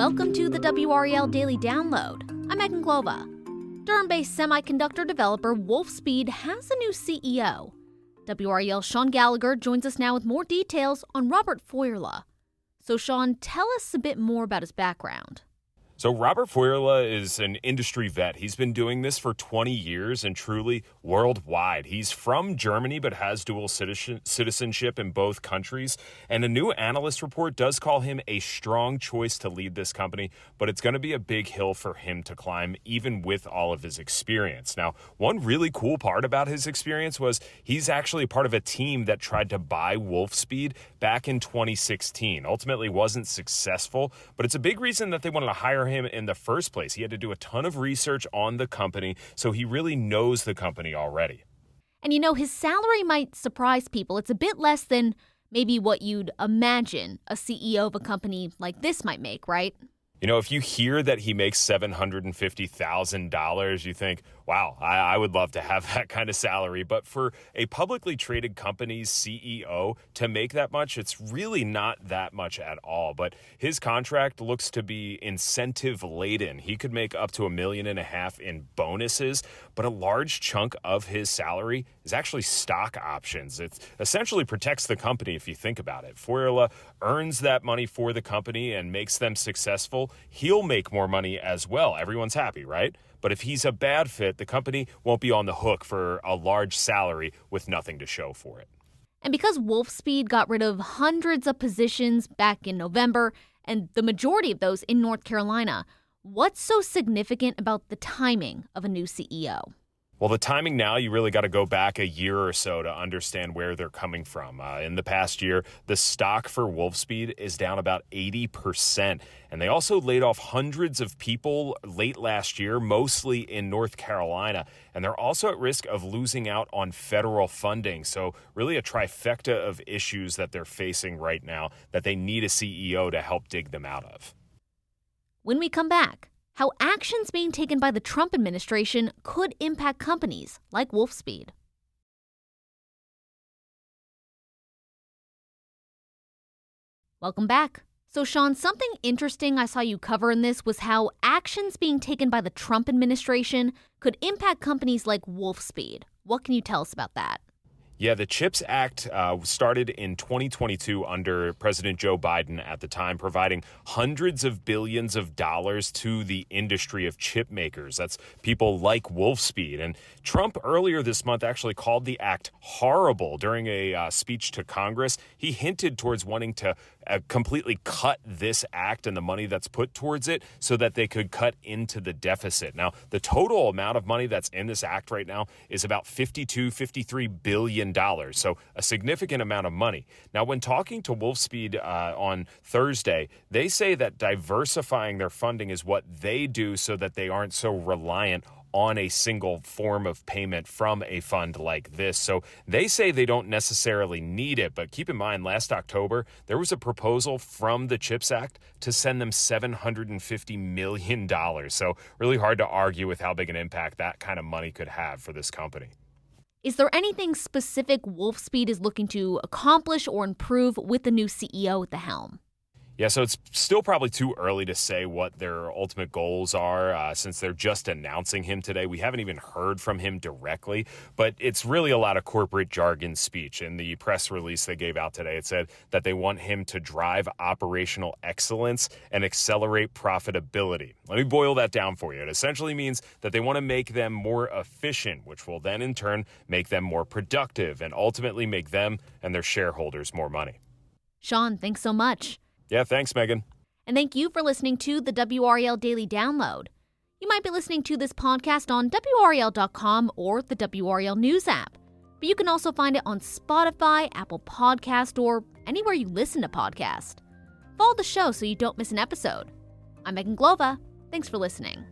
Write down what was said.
Welcome to the WRAL Daily Download. I'm Megan Glova. Durham-based semiconductor developer Wolfspeed has a new CEO. WRAL's Shaun Gallagher joins us now with more details on Robert Feurle. So Shaun, tell us a bit more about his background. So Robert Feurle is an industry vet. He's been doing this for 20 years and truly worldwide. He's from Germany but has dual citizenship in both countries. And a new analyst report does call him a strong choice to lead this company, but it's going to be a big hill for him to climb, even with all of his experience. Now, one really cool part about his experience was he's actually part of a team that tried to buy Wolfspeed back in 2016. Ultimately wasn't successful, but it's a big reason that they wanted to hire him in the first place. He had to do a ton of research on the company, so he really knows the company already. And his salary might surprise people. It's a bit less than maybe what you'd imagine a CEO of a company like this might make, right? If you hear that he makes $750,000, you think, wow, I would love to have that kind of salary. But for a publicly traded company's CEO to make that much, it's really not that much at all. But his contract looks to be incentive laden. He could make up to $1.5 million in bonuses, but a large chunk of his salary is actually stock options. It essentially protects the company if you think about it. Feurle earns that money for the company and makes them successful. He'll make more money as well. Everyone's happy, right? But if he's a bad fit, the company won't be on the hook for a large salary with nothing to show for it. And because Wolfspeed got rid of hundreds of positions back in November, and the majority of those in North Carolina, what's so significant about the timing of a new CEO? Well, the timing now, you really got to go back a year or so to understand where they're coming from. In the past year, the stock for Wolfspeed is down about 80%. And they also laid off hundreds of people late last year, mostly in North Carolina. And they're also at risk of losing out on federal funding. So really a trifecta of issues that they're facing right now that they need a CEO to help dig them out of. When we come back, how actions being taken by the Trump administration could impact companies like Wolfspeed. Welcome back. So, Shaun, something interesting I saw you cover in this was how actions being taken by the Trump administration could impact companies like Wolfspeed. What can you tell us about that? Yeah, the CHIPS Act started in 2022 under President Joe Biden at the time, providing hundreds of billions of dollars to the industry of chip makers. That's people like Wolfspeed. And Trump earlier this month actually called the act horrible during a speech to Congress. He hinted towards wanting to completely cut this act and the money that's put towards it so that they could cut into the deficit. Now, the total amount of money that's in this act right now is about $53 billion. So a significant amount of money. Now, when talking to Wolfspeed on Thursday, they say that diversifying their funding is what they do so that they aren't so reliant on a single form of payment from a fund like this. So they say they don't necessarily need it, but keep in mind, last October, there was a proposal from the CHIPS Act to send them $750 million. So really hard to argue with how big an impact that kind of money could have for this company. Is there anything specific Wolfspeed is looking to accomplish or improve with the new CEO at the helm? Yeah, so it's still probably too early to say what their ultimate goals are since they're just announcing him today. We haven't even heard from him directly, but it's really a lot of corporate jargon speech. In the press release they gave out today, it said that they want him to drive operational excellence and accelerate profitability. Let me boil that down for you. It essentially means that they want to make them more efficient, which will then in turn make them more productive and ultimately make them and their shareholders more money. Shaun, thanks so much. Yeah, thanks, Megan. And thank you for listening to the WRAL Daily Download. You might be listening to this podcast on WRAL.com or the WRAL News app. But you can also find it on Spotify, Apple Podcast, or anywhere you listen to podcasts. Follow the show so you don't miss an episode. I'm Megan Glova. Thanks for listening.